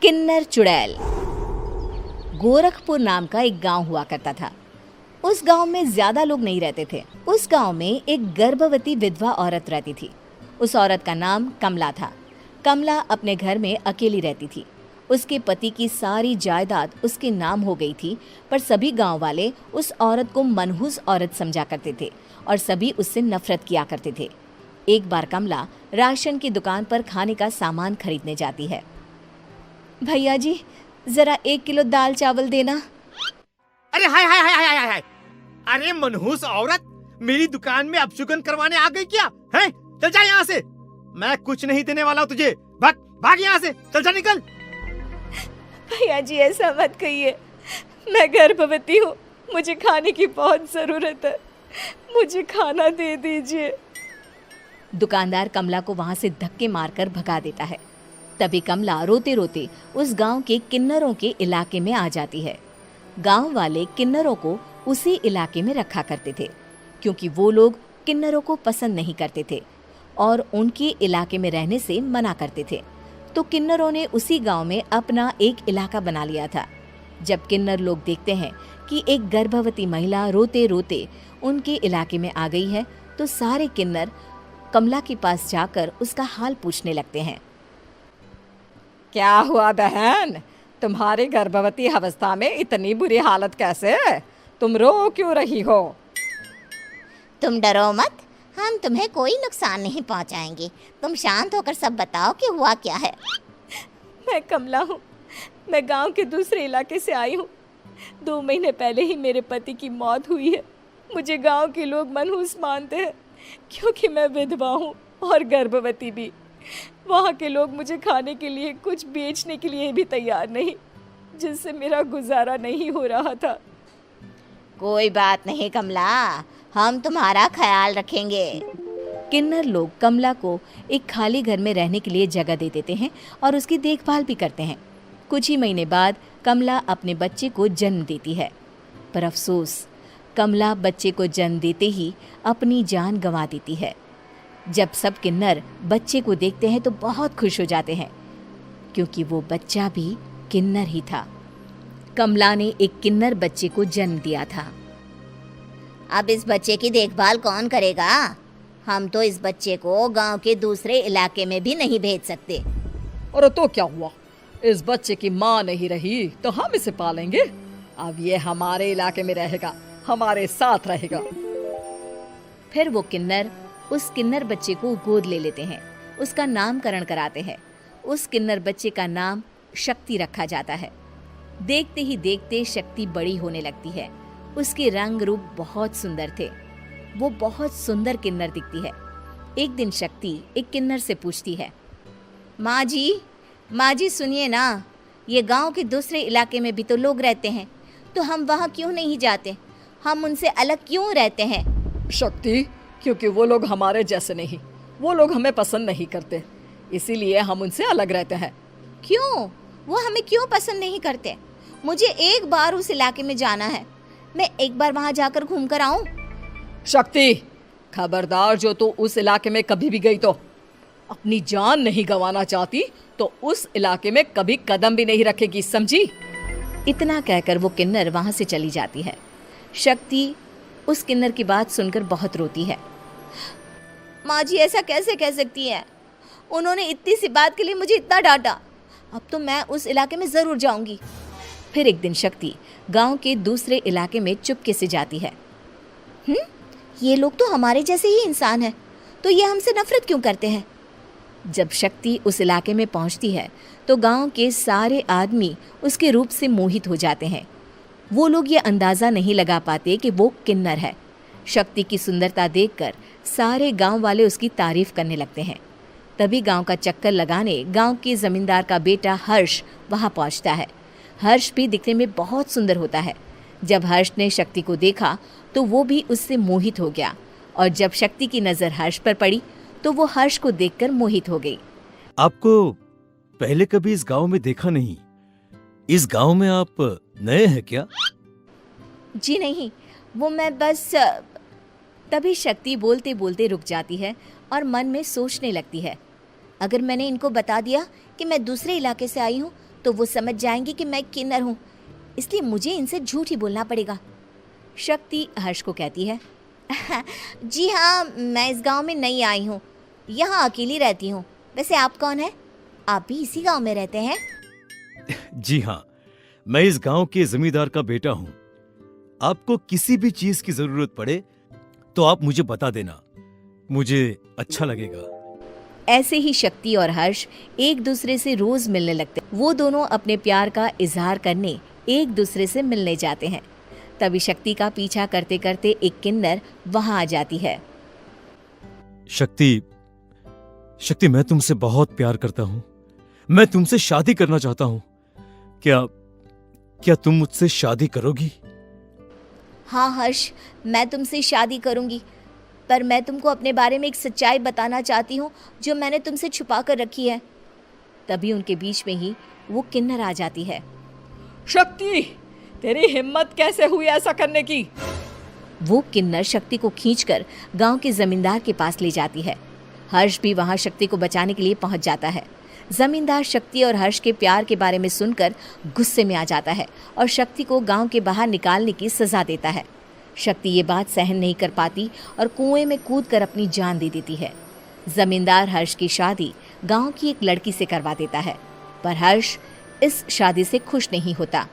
किन्नर चुड़ैल। गोरखपुर नाम का एक गांव हुआ करता था। उस गांव में ज्यादा लोग नहीं रहते थे। उस गांव में एक गर्भवती विधवा औरत रहती थी। उस औरत का नाम कमला था। कमला अपने घर में अकेली रहती थी। उसके पति की सारी जायदाद उसके नाम हो गई थी, पर सभी गांव वाले उस औरत को मनहूस औरत समझा करते थे और सभी उससे नफरत किया करते थे। एक बार कमला राशन की दुकान पर खाने का सामान खरीदने जाती है। भैया जी, जरा 1 किलो दाल चावल देना। अरे हाय हाय हाय हाय हाय! अरे मनहूस औरत, मेरी दुकान में अपशुगन करवाने आ गई क्या? हैं? चल जा यहाँ से, मैं कुछ नहीं देने वाला हूँ तुझे। भाग भाग यहाँ से, चल जा, निकल। भैया जी, ऐसा मत कहिए, मैं गर्भवती हूँ, मुझे खाने की बहुत जरूरत है, मुझे खाना दे दीजिए। दुकानदार कमला को वहां से धक्के मारकर भगा देता है। तभी कमला रोते रोते उस गांव के किन्नरों के इलाके में आ जाती है। गांव वाले किन्नरों को उसी इलाके में रखा करते थे, क्योंकि वो लोग किन्नरों को पसंद नहीं करते थे और उनके इलाके में रहने से मना करते थे। तो किन्नरों ने उसी गांव में अपना एक इलाका बना लिया था। जब किन्नर लोग देखते हैं कि एक गर्भवती महिला रोते रोते उनके इलाके में आ गई है, तो सारे किन्नर कमला के पास जाकर उसका हाल पूछने लगते हैं। क्या हुआ बहन, तुम्हारी गर्भवती अवस्था में इतनी बुरी हालत कैसे? तुम रो क्यों रही हो? तुम डरो मत, हम तुम्हें कोई नुकसान नहीं पहुंचाएंगे। तुम शांत होकर सब बताओ कि हुआ क्या है। मैं कमला हूँ, मैं गांव के दूसरे इलाके से आई हूँ। 2 महीने पहले ही मेरे पति की मौत हुई है। मुझे गांव के लोग मनहूस मानते हैं, क्योंकि मैं विधवा हूँ और गर्भवती भी। वहाँ के लोग मुझे खाने के लिए कुछ बेचने के लिए भी तैयार नहीं, जिससे मेरा गुजारा नहीं हो रहा था। कोई बात नहीं कमला, हम तुम्हारा ख्याल रखेंगे। किन्नर लोग कमला को एक खाली घर में रहने के लिए जगह दे देते हैं और उसकी देखभाल भी करते हैं। कुछ ही महीने बाद कमला अपने बच्चे को जन्म देती है, पर अफसोस, कमला बच्चे को जन्म देते ही अपनी जान गंवा देती है। जब सब किन्नर बच्चे को देखते हैं तो बहुत खुश हो जाते हैं, क्योंकि वो बच्चा भी किन्नर ही था। कमला ने एक किन्नर बच्चे को जन्म दिया था। अब इस बच्चे की देखभाल कौन करेगा? हम तो इस बच्चे को गांव के दूसरे इलाके में भी नहीं भेज सकते। और तो क्या हुआ, इस बच्चे की माँ नहीं रही तो हम इसे पालेंगे। अब ये हमारे इलाके में रहेगा, हमारे साथ रहेगा। फिर वो किन्नर उस किन्नर बच्चे को गोद ले लेते हैं, उसका नामकरण कराते हैं। उस किन्नर बच्चे का नाम शक्ति रखा जाता है। देखते ही देखते शक्ति बड़ी होने लगती है। उसके रंग रूप बहुत सुंदर थे। वो बहुत सुंदर किन्नर दिखती है। एक दिन शक्ति एक किन्नर से पूछती है, माँ जी सुनिए ना, ये गांव के दूसरे इलाके में भी तो लोग रहते हैं, तो हम वहाँ क्यों नहीं जाते? हम उनसे अलग क्यों रहते हैं? शक्ति, क्योंकि वो लोग हमारे जैसे नहीं, वो लोग हमें पसंद नहीं करते, इसीलिए हम उनसे अलग रहते हैं। क्यों? वो हमें क्यों पसंद नहीं करते? मुझे एक बार उस इलाके में जाना है, मैं एक बार वहाँ जाकर घूम कर आऊँ। शक्ति, खबरदार, जो तू उस इलाके में कभी भी गई तो अपनी जान नहीं गंवाना चाहती तो उस इलाके में कभी कदम भी नहीं रखेगी, समझी? इतना कहकर वो किन्नर वहाँ से चली जाती है। शक्ति उस किन्नर की बात सुनकर बहुत रोती है। माँ जी, ऐसा कैसे कह सकती हैं? उन्होंने इतनी सी बात के लिए मुझे इतना डांटा। अब तो मैं उस इलाके में ज़रूर जाऊंगी। फिर एक दिन शक्ति गांव के दूसरे इलाके में चुपके से जाती है। ये लोग तो हमारे जैसे ही इंसान हैं, तो ये हमसे नफरत क्यों करते हैं? जब शक्ति उस इलाके में पहुंचती है तो गांव के सारे आदमी उसके रूप से मोहित हो जाते हैं। वो लोग ये अंदाज़ा नहीं लगा पाते कि वो किन्नर है। शक्ति की सुंदरता देखकर सारे गांव वाले उसकी तारीफ करने लगते हैं। तभी गांव का चक्कर लगाने गांव के जमींदार का बेटा हर्ष वहां पहुंचता है। हर्ष भी दिखने में बहुत सुंदर होता है। जब हर्ष ने शक्ति को देखा तो वो भी उससे मोहित हो गया, और जब शक्ति की नज़र हर्ष पर पड़ी तो वो हर्ष को देखकर मोहित हो गई। आपको पहले कभी इस गांव में देखा नहीं। इस गांव में आप नए हैं क्या? जी नहीं, वो मैं बस। तभी शक्ति बोलते बोलते रुक जाती है और मन में सोचने लगती है, अगर मैंने इनको बता दिया कि मैं दूसरे इलाके से आई हूँ तो वो समझ जाएंगे कि मैं किन्नर हूँ, इसलिए मुझे इनसे झूठ ही बोलना पड़ेगा। शक्ति हर्ष को कहती है, जी हाँ, मैं इस गांव में नई आई हूँ, यहाँ अकेली रहती हूँ। वैसे आप कौन है? आप भी इसी गांव में रहते हैं? जी हाँ, मैं इस गांव के जमींदार का बेटा हूँ। आपको किसी भी चीज की जरूरत पड़े तो आप मुझे बता देना, मुझे अच्छा लगेगा। ऐसे ही शक्ति और हर्ष एक दूसरे से रोज मिलने लगते। वो दोनों अपने प्यार का इजहार करने एक दूसरे से मिलने जाते हैं। तभी शक्ति का पीछा करते करते एक किन्नर वहां आ जाती है। शक्ति, शक्ति, मैं तुमसे बहुत प्यार करता हूँ। मैं तुमसे शादी करना चाहता हूँ। क्या तुम मुझसे शादी करोगी? हाँ हर्ष, मैं तुमसे शादी करूँगी, पर मैं तुमको अपने बारे में एक सच्चाई बताना चाहती हूँ जो मैंने तुमसे छुपा कर रखी है। तभी उनके बीच में ही वो किन्नर आ जाती है। शक्ति, तेरी हिम्मत कैसे हुई ऐसा करने की? वो किन्नर शक्ति को खींचकर गांव के जमींदार के पास ले जाती है। हर्ष भी वहां शक्ति को बचाने के लिए पहुंच जाता है। जमींदार शक्ति और हर्ष के प्यार के बारे में सुनकर गुस्से में आ जाता है और शक्ति को गांव के बाहर निकालने की सजा देता है। शक्ति ये बात सहन नहीं कर पाती और कुएं में कूदकर अपनी जान दे देती है। जमींदार हर्ष की शादी गांव की एक लड़की से करवा देता है, पर हर्ष इस शादी से खुश नहीं होता।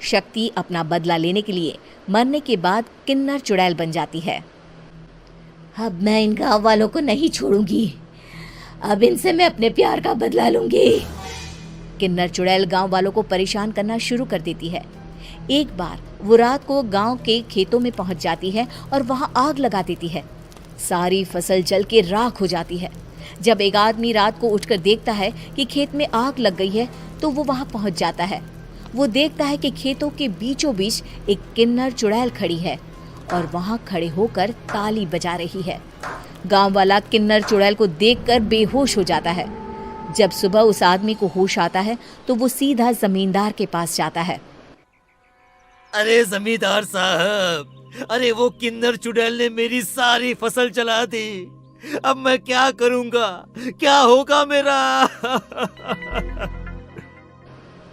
शक्ति अपना बदला लेने के लिए मरने के बाद किन्नर चुड़ैल बन जाती है। अब मैं इन गाँव वालों को नहीं छोड़ूंगी, अब इनसे मैं अपने प्यार का बदला लूंगी। किन्नर चुड़ैल गांव वालों को परेशान करना शुरू कर देती है। एक बार वो रात को गांव के खेतों में पहुंच जाती है और वहां आग लगा देती है। सारी फसल जल के राख हो जाती है। जब एक आदमी रात को उठकर देखता है कि खेत में आग लग गई है तो वो वहां पहुंच जाता है। वो देखता है कि खेतों के बीचों बीच एक किन्नर चुड़ैल खड़ी है और वहां खड़े होकर ताली बजा रही है। गांव वाला किन्नर चुड़ैल को देखकर बेहोश हो जाता है। जब सुबह उस आदमी को होश आता है तो वो सीधा जमींदार के पास जाता है। अरे जमींदार साहब, अरे वो किन्नर चुड़ैल ने मेरी सारी फसल जला दी। अब मैं क्या करूंगा? क्या होगा मेरा?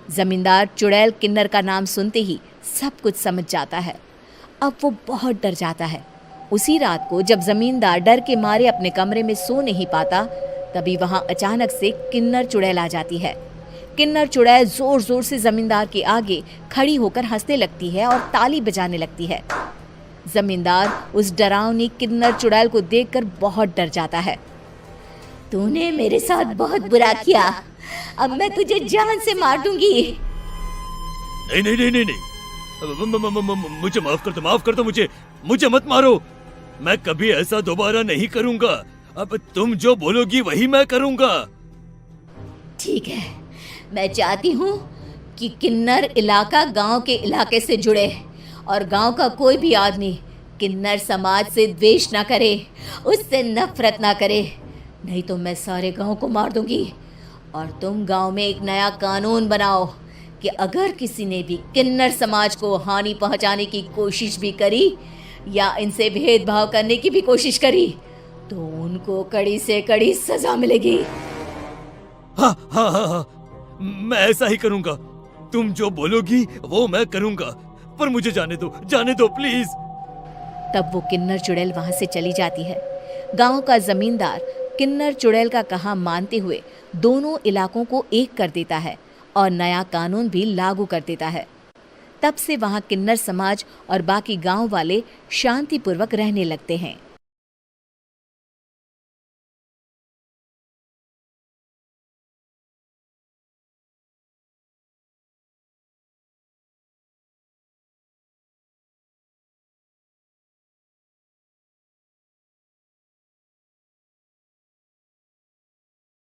जमींदार चुड़ैल किन्नर का नाम सुनते ही सब कुछ समझ जाता है। अब वो बहुत डर जाता है। उसी रात को जब जमींदार डर के मारे अपने कमरे में सो नहीं पाता, तभी वहां अचानक से किन्नर चुड़ैल आ जाती है। किन्नर चुड़ैल जोर जोर से जमींदार के आगे खड़ी होकर हंसने लगती है और ताली बजाने लगती है। जमींदार उस डरावनी किन्नर चुड़ैल को देखकर बहुत डर जाता है। तूने मेरे साथ बहुत बुरा किया, अब मैं तुझे जान से मार दूंगी। नहीं नहीं नहीं नहीं नहीं, मुझे माफ कर दो, मुझे मत मारो। मैं कभी ऐसा दोबारा नहीं करूंगा। अब तुम जो बोलोगी वही मैं करूंगा। ठीक है, मैं चाहती हूँ कि किन्नर इलाका गांव के इलाके से जुड़े और गांव का कोई भी आदमी किन्नर समाज से द्वेष ना करे, उससे नफरत ना करे, नहीं तो मैं सारे गांव को मार दूंगी। और तुम गांव में एक नया कानून बनाओ कि अगर किसी ने भी किन्नर समाज को हानि पहुंचाने की कोशिश भी करी या इनसे भेदभाव करने की भी कोशिश करी तो उनको कड़ी से कड़ी सजा मिलेगी। हाँ हाँ हाँ हाँ, मैं ऐसा ही करूंगा। तुम जो बोलोगी वो मैं करूंगा, पर मुझे जाने दो प्लीज। तब वो किन्नर चुड़ैल वहां से चली जाती है। गांव का जमींदार किन्नर चुड़ैल का कहा मानते हुए दोनों इलाकों को एक कर देता है और नया कानून भी लागू कर देता है। तब से वहां किन्नर समाज और बाकी गांव वाले शांतिपूर्वक रहने लगते हैं।